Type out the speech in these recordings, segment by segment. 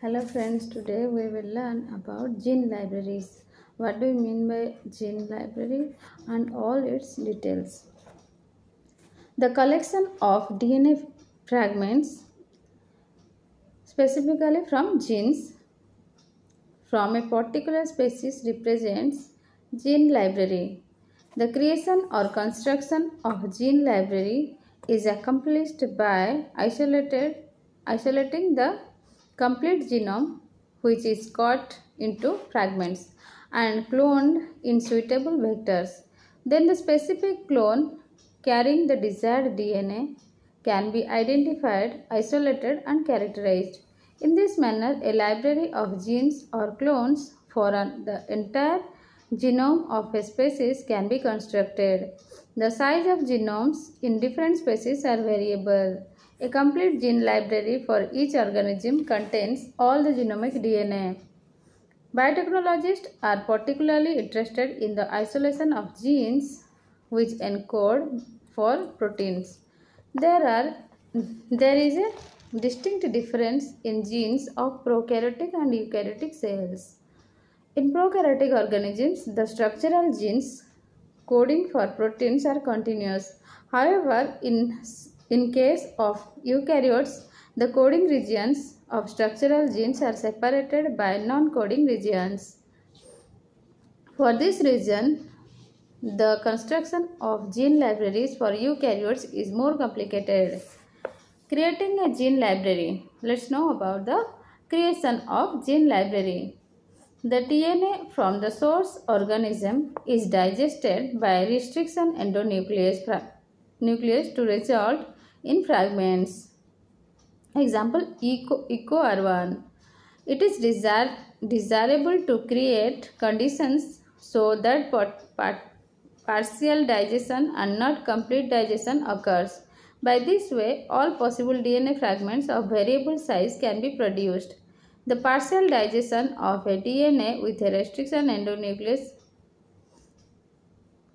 Hello friends, today we will learn about gene libraries. What do you mean by gene library and all its details? The collection of DNA fragments specifically from genes from a particular species represents gene library. The creation or construction of gene library is accomplished by isolating the complete genome, which is cut into fragments and cloned in suitable vectors. Then the specific clone carrying the desired DNA can be identified, isolated and characterized. In this manner, a library of genes or clones for the entire genome of a species can be constructed. The size of genomes in different species are variable. A complete gene library for each organism contains all the genomic DNA. Biotechnologists are particularly interested in the isolation of genes which encode for proteins. There is a distinct difference in genes of prokaryotic and eukaryotic cells. In prokaryotic organisms, the structural genes coding for proteins are continuous. However, in case of eukaryotes, the coding regions of structural genes are separated by non-coding regions. For this reason, the construction of gene libraries for eukaryotes is more complicated. Creating a gene library. Let's know about the creation of gene library. The DNA from the source organism is digested by restriction endonuclease to result in fragments. Example, EcoR1. It is desirable to create conditions so that partial digestion and not complete digestion occurs. By this way, all possible DNA fragments of variable size can be produced. The partial digestion of a DNA with a restriction endonuclease.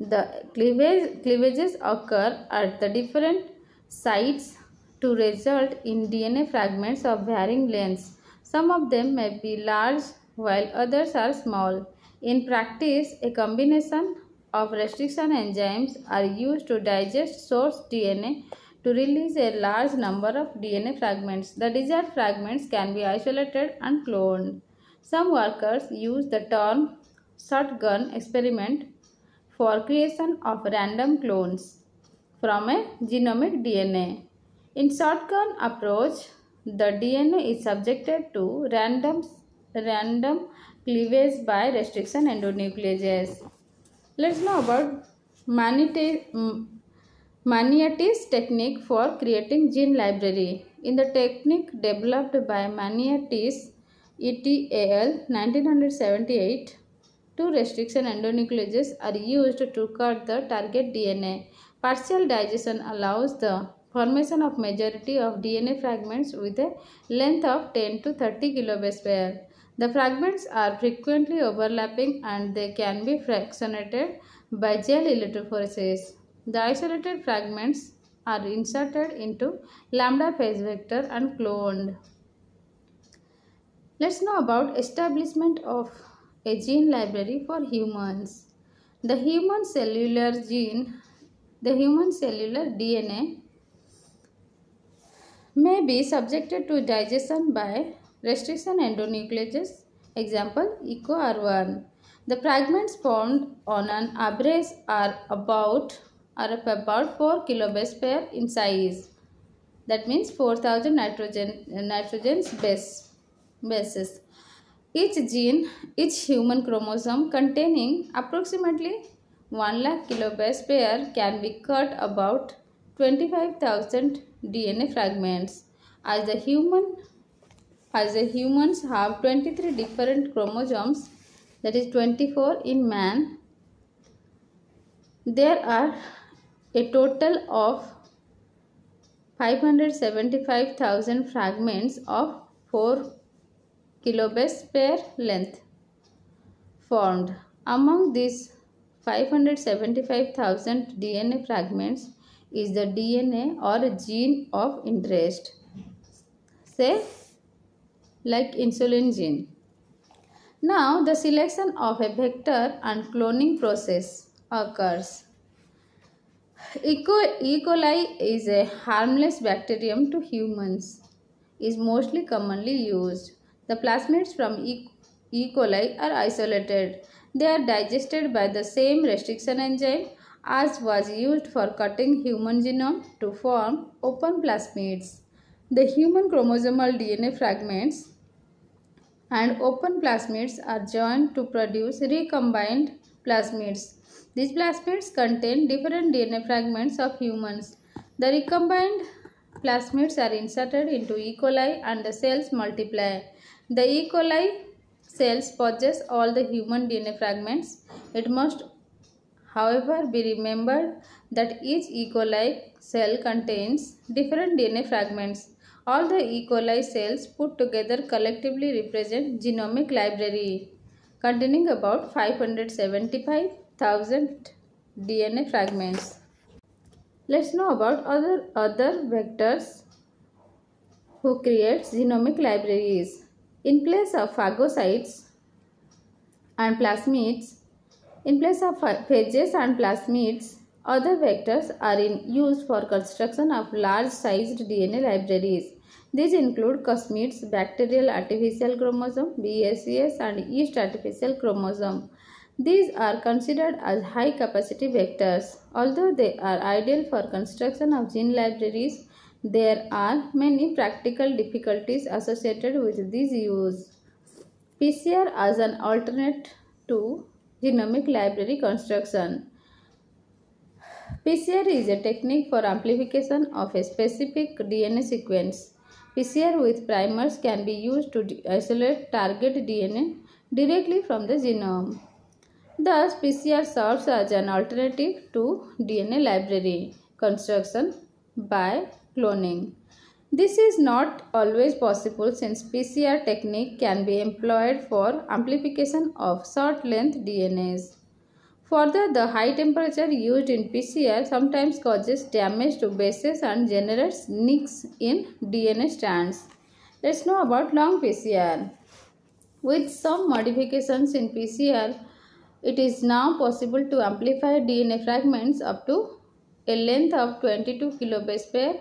The cleavages occur at the different sites to result in DNA fragments of varying lengths. Some of them may be large while others are small. In practice, a combination of restriction enzymes are used to digest source DNA to release a large number of DNA fragments. The desired fragments can be isolated and cloned. Some workers use the term shotgun experiment for creation of random clones from a genomic DNA. In shotgun approach, the DNA is subjected to random cleavage by restriction endonucleases. Let's know about Maniatis technique for creating gene library. In the technique developed by Maniatis et al. 1978, two restriction endonucleases are used to cut the target DNA. Partial digestion allows the formation of majority of DNA fragments with a length of 10 to 30 kilobase pair. The fragments are frequently overlapping and they can be fractionated by gel electrophoresis. The isolated fragments are inserted into lambda phase vector and cloned. Let's know about establishment of a gene library for humans. The human cellular DNA may be subjected to digestion by restriction endonucleases. Example, EcoR1. The fragments formed on an average are about 4 kilobase pair in size. That means 4000 nitrogen bases. Each human chromosome containing approximately 1 lakh kilobase pair can be cut about 25,000 DNA fragments. As the humans have 23 different chromosomes, that is 24 in man, there are a total of 575,000 fragments of 4 kilobase pair length formed. Among these 575,000 DNA fragments is the DNA or gene of interest. Say like insulin gene. Now, the selection of a vector and cloning process occurs. E. coli is a harmless bacterium to humans, is mostly commonly used. The plasmids from E. coli are isolated. They are digested by the same restriction enzyme as was used for cutting human genome to form open plasmids. The human chromosomal DNA fragments and open plasmids are joined to produce recombined plasmids. These plasmids contain different DNA fragments of humans. The recombined plasmids are inserted into E. coli and the cells multiply. The E. coli cells possess all the human DNA fragments. It must, however, be remembered that each E. coli cell contains different DNA fragments. All the E. coli cells put together collectively represent genomic library containing about 575,000 DNA fragments. Let's know about other vectors who create genomic libraries. In place of phagocytes and plasmids, in place of phages and plasmids, other vectors are in use for construction of large-sized DNA libraries. These include cosmids, bacterial artificial chromosome, BACS, and yeast artificial chromosome. These are considered as high-capacity vectors. Although they are ideal for construction of gene libraries, there are many practical difficulties associated with this use. PCR as an alternate to genomic library construction. PCR is a technique for amplification of a specific DNA sequence. PCR with primers can be used to isolate target DNA directly from the genome. Thus, PCR serves as an alternative to DNA library construction by cloning. This is not always possible since PCR technique can be employed for amplification of short-length DNAs. Further, the high temperature used in PCR sometimes causes damage to bases and generates nicks in DNA strands. Let's know about long PCR. With some modifications in PCR, it is now possible to amplify DNA fragments up to a length of 22 kilobase pair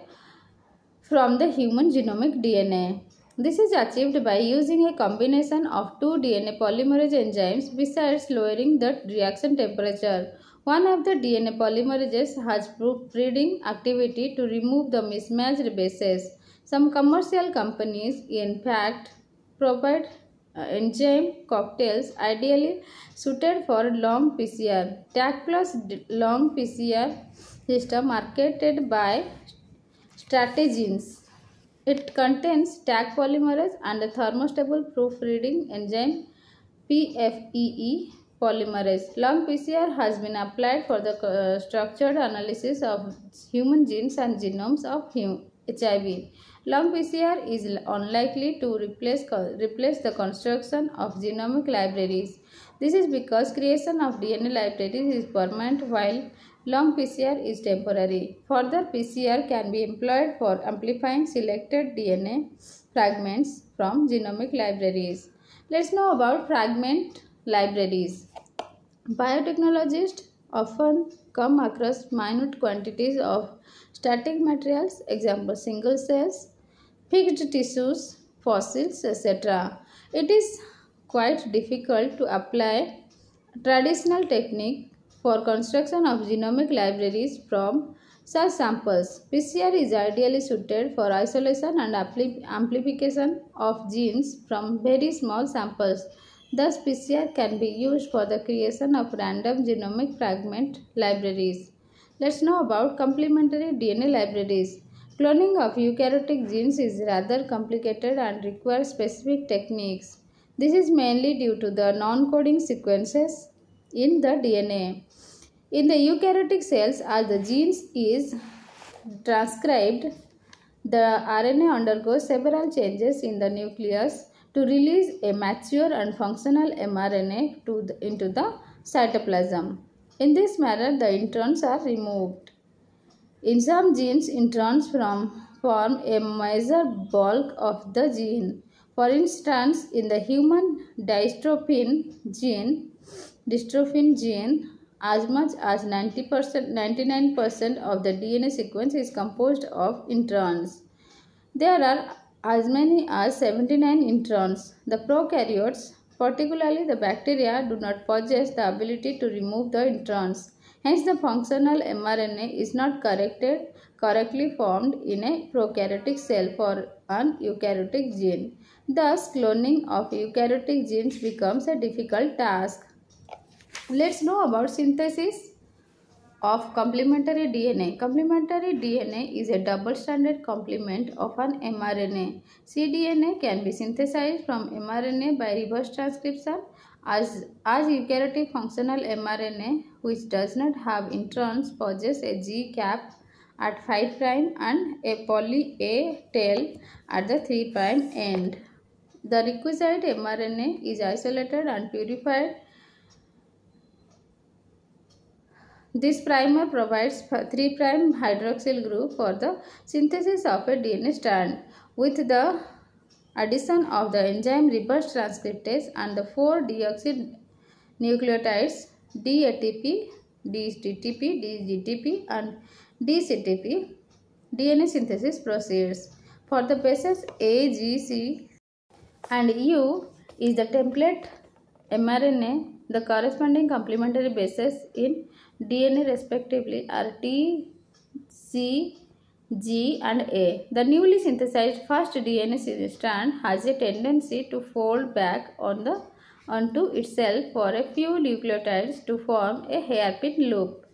from the human genomic DNA. This is achieved by using a combination of two DNA polymerase enzymes besides lowering the reaction temperature. One of the DNA polymerases has breeding activity to remove the mismatched bases. Some commercial companies, in fact, provide enzyme cocktails ideally suited for long PCR. TAC plus long PCR system marketed by Strategenes. It contains TAC polymerase and a thermostable proofreading enzyme PFEE polymerase. Long PCR has been applied for the structured analysis of human genes and genomes of HIV. Long PCR is unlikely to replace the construction of genomic libraries. This is because creation of DNA libraries is permanent while long PCR is temporary. Further, PCR can be employed for amplifying selected DNA fragments from genomic libraries. Let's know about fragment libraries. Biotechnologists often come across minute quantities of static materials, example single cells, fixed tissues, fossils, etc. It is quite difficult to apply traditional technique for construction of genomic libraries from such samples. PCR is ideally suited for isolation and amplification of genes from very small samples. Thus, PCR can be used for the creation of random genomic fragment libraries. Let's know about complementary DNA libraries. Cloning of eukaryotic genes is rather complicated and requires specific techniques. This is mainly due to the non-coding sequences in the DNA. In the eukaryotic cells, as the genes is transcribed, the RNA undergoes several changes in the nucleus to release a mature and functional mRNA into the cytoplasm. In this manner, the introns are removed. In some genes, introns form a major bulk of the gene, For instance, in the human dystrophin gene, as much as 99% of the DNA sequence is composed of introns. There are as many as 79 introns. The prokaryotes, particularly the bacteria, do not possess the ability to remove the introns. Hence, the functional mRNA is not correctly formed in a prokaryotic cell for an eukaryotic gene. Thus, cloning of eukaryotic genes becomes a difficult task. Let's know about synthesis of complementary DNA. Complementary DNA is a double-stranded complement of an mRNA. cDNA can be synthesized from mRNA by reverse transcription as eukaryotic functional mRNA, which does not have introns, possesses a G cap at 5' and a poly A tail at the 3' end. The requisite mRNA is isolated and purified. This primer provides 3' hydroxyl group for the synthesis of a DNA strand. With the addition of the enzyme reverse transcriptase and the 4 deoxynucleotides DATP, DTP, DGTP and DCTP, DNA synthesis proceeds. For the bases A, G, C and U is the template mRNA. The corresponding complementary bases in DNA respectively are T, C, G and A. The newly synthesized first DNA strand has a tendency to fold back onto itself for a few nucleotides to form a hairpin loop.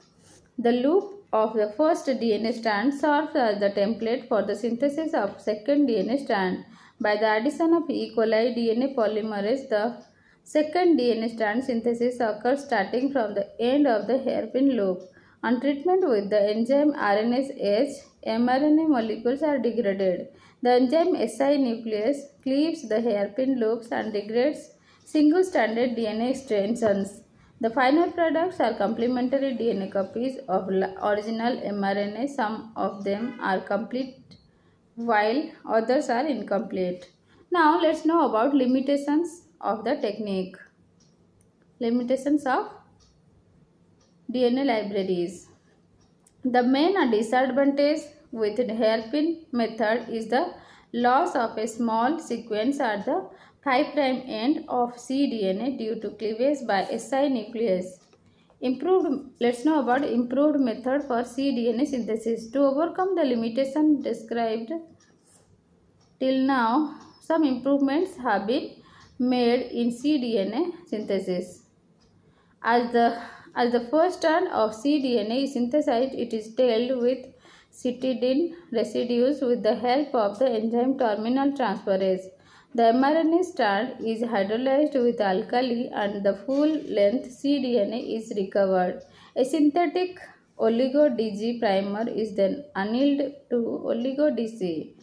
The loop of the first DNA strand serves as the template for the synthesis of second DNA strand. By the addition of E. coli DNA polymerase, the second DNA strand synthesis occurs starting from the end of the hairpin loop. On treatment with the enzyme RNase H, mRNA molecules are degraded. The enzyme SI nuclease cleaves the hairpin loops and degrades single-stranded DNA extensions. The final products are complementary DNA copies of original mRNA. Some of them are complete while others are incomplete. Now let's know about limitations of the technique. Limitations of DNA libraries. The main disadvantage with the hairpin method is the loss of a small sequence at the 5' end of cDNA due to cleavage by SI nuclease. Let's know about improved method for cDNA synthesis. To overcome the limitation described till now, some improvements have been made in cDNA synthesis. As the first strand of cDNA is synthesized, it is tailed with cytidine residues with the help of the enzyme terminal transferase. The mRNA strand is hydrolyzed with alkali and the full-length cDNA is recovered. A synthetic oligo-DG primer is then annealed to oligo-DC.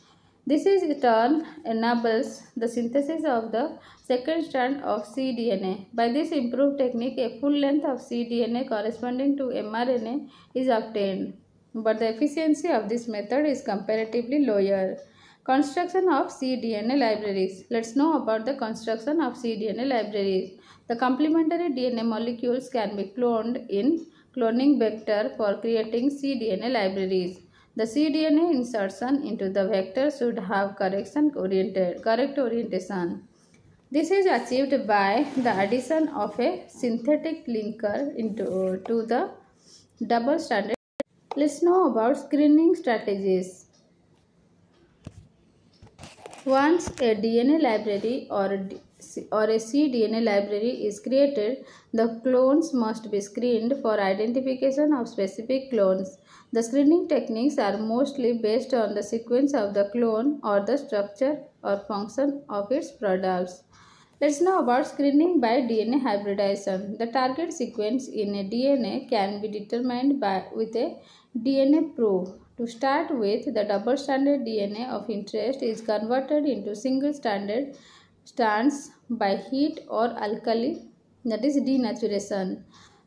This in turn enables the synthesis of the second strand of cDNA. By this improved technique, a full length of cDNA corresponding to mRNA is obtained, but the efficiency of this method is comparatively lower. Construction of cDNA libraries. Let's know about the construction of cDNA libraries. The complementary DNA molecules can be cloned in cloning vector for creating cDNA libraries. The cDNA insertion into the vector should have correct orientation. This is achieved by the addition of a synthetic linker to the double-stranded. Let's know about screening strategies. Once a DNA library or a cDNA library is created, the clones must be screened for identification of specific clones. The screening techniques are mostly based on the sequence of the clone or the structure or function of its products. Let's know about screening by DNA hybridization. The target sequence in a DNA can be determined with a DNA probe. To start with, the double-stranded DNA of interest is converted into single-stranded strands by heat or alkali, that is denaturation.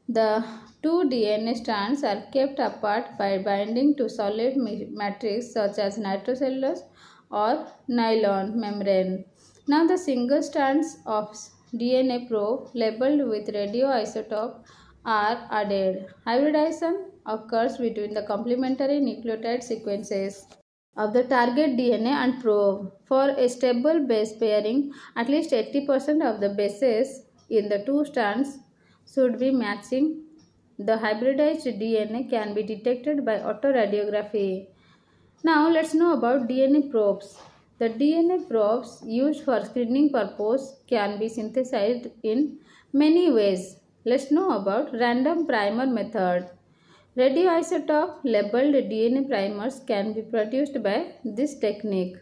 The two DNA strands are kept apart by binding to solid matrix such as nitrocellulose or nylon membrane. Now the single strands of DNA probe labeled with radioisotope are added. Hybridization occurs between the complementary nucleotide sequences of the target DNA and probe. For a stable base pairing, at least 80% of the bases in the two strands should be matching. The hybridized DNA can be detected by autoradiography. Now let's know about DNA probes. The DNA probes used for screening purpose can be synthesized in many ways. Let's know about random primer method. Radioisotope labeled DNA primers can be produced by this technique.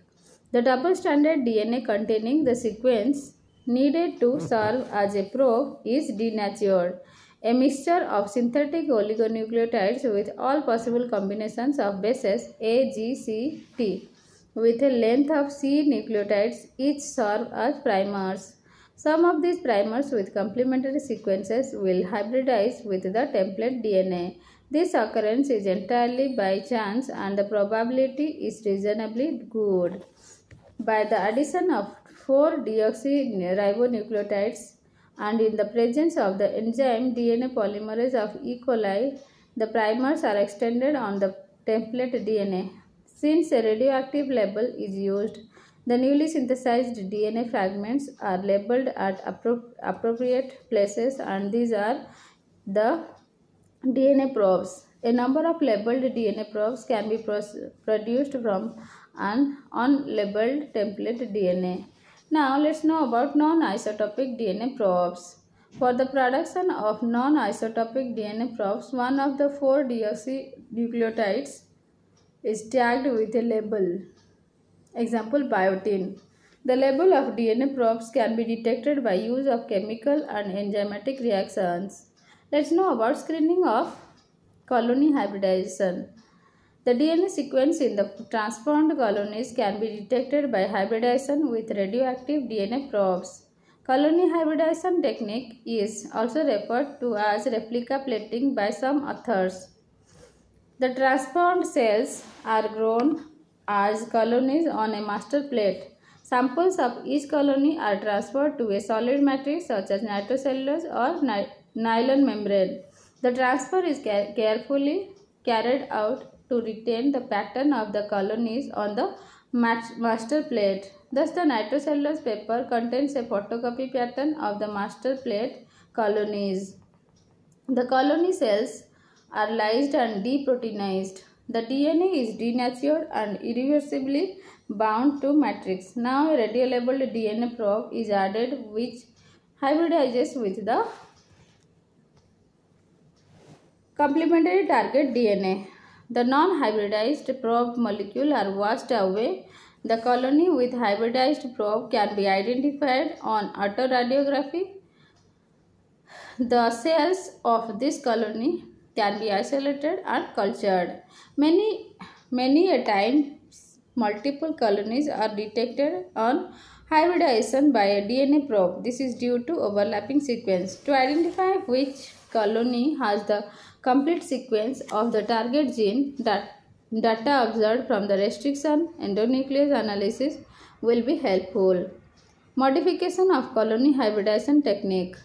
The double-stranded DNA containing the sequence needed to serve as a probe is denatured. A mixture of synthetic oligonucleotides with all possible combinations of bases A, G, C, T with a length of C nucleotides each serve as primers. Some of these primers with complementary sequences will hybridize with the template DNA. This occurrence is entirely by chance and the probability is reasonably good. By the addition of 4-deoxyribonucleotides and in the presence of the enzyme DNA polymerase of E. coli, the primers are extended on the template DNA. Since a radioactive label is used, the newly synthesized DNA fragments are labeled at appropriate places, and these are the DNA probes. A number of labeled DNA probes can be produced from an unlabeled template DNA. Now let's know about non-isotopic DNA probes. For the production of non-isotopic DNA probes, one of the 4-deoxynucleotides is tagged with a label. Example, biotin. The label of DNA probes can be detected by use of chemical and enzymatic reactions. Let's know about screening of colony hybridization. The DNA sequence in the transformed colonies can be detected by hybridization with radioactive DNA probes. Colony hybridization technique is also referred to as replica plating by some authors. The transformed cells are grown as colonies on a master plate. Samples of each colony are transferred to a solid matrix such as nitrocellulose or nylon membrane. The transfer is carefully carried out to retain the pattern of the colonies on the master plate. Thus, the nitrocellulose paper contains a photocopy pattern of the master plate colonies. The colony cells are lysed and deproteinized. The DNA is denatured and irreversibly bound to matrix. Now, a radiolabeled DNA probe is added which hybridizes with the complementary target DNA. The non-hybridized probe molecule are washed away. The colony with hybridized probe can be identified on autoradiography. The cells of this colony can be isolated and cultured. Many a times multiple colonies are detected on hybridization by a DNA probe. This is due to overlapping sequence. To identify which colony has the complete sequence of the target gene, data observed from the restriction endonuclease analysis will be helpful. Modification of colony hybridization technique.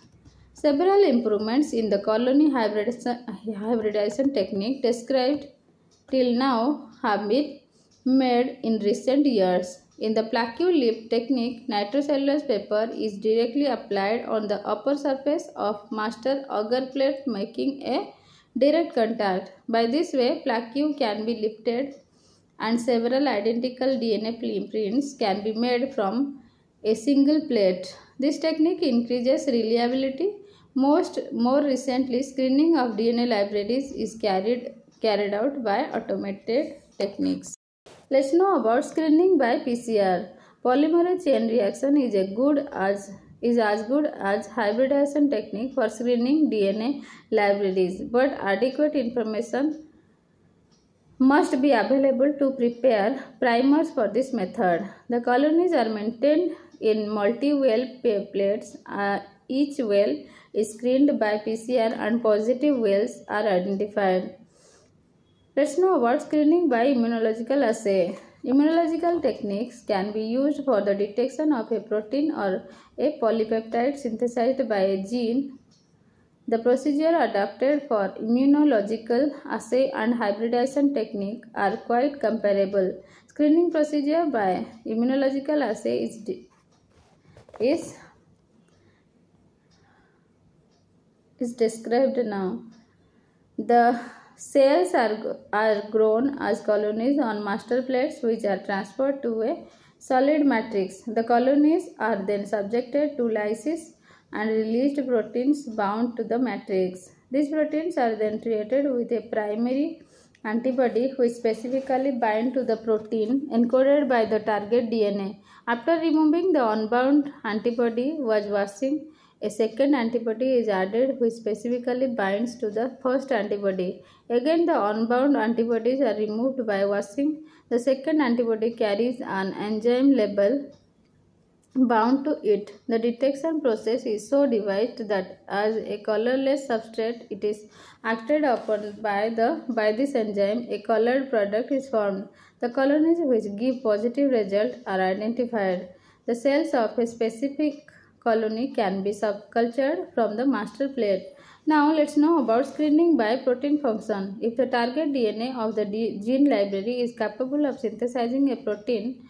Several improvements in the colony hybridization technique described till now have been made in recent years. In the plaque leaf technique, nitrocellulose paper is directly applied on the upper surface of master agar plate, making a direct contact. By this way, plaque can be lifted and several identical DNA prints can be made from a single plate. This technique increases reliability. More recently, screening of DNA libraries is carried out by automated techniques. Let's know about screening by PCR. Polymerase chain reaction is as good as hybridization technique for screening DNA libraries, but adequate information must be available to prepare primers for this method. The colonies are maintained in multi-well plates. Each well is screened by PCR and positive wells are identified. Let's know about screening by immunological assay. Immunological techniques can be used for the detection of a protein or a polypeptide synthesized by a gene. The procedure adopted for immunological assay and hybridization technique are quite comparable. Screening procedure by immunological assay is described now. The cells are grown as colonies on master plates which are transferred to a solid matrix. The colonies are then subjected to lysis and released proteins bound to the matrix. These proteins are then treated with a primary antibody which specifically bind to the protein encoded by the target DNA. After removing the unbound antibody was washing, a second antibody is added which specifically binds to the first antibody. Again, the unbound antibodies are removed by washing. The second antibody carries an enzyme label bound to it. The detection process is so devised that as a colorless substrate it is acted upon by this enzyme, a colored product is formed. The colonies which give positive result are identified. The cells of a specific colony can be subcultured from the master plate. Now let's know about screening by protein function. If the target DNA of the gene library is capable of synthesizing a protein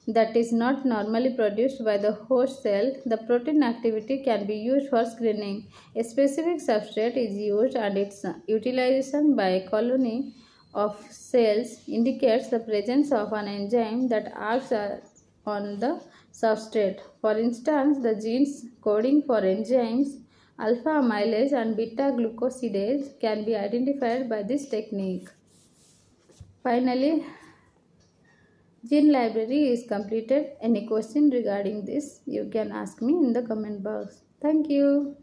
that is not normally produced by the host cell, the protein activity can be used for screening. A specific substrate is used and its utilization by a colony of cells indicates the presence of an enzyme that acts on the substrate. For instance, the genes coding for enzymes alpha amylase and beta glucosidase can be identified by this technique. Finally, gene library is completed. Any question regarding this, you can ask me in the comment box. Thank you.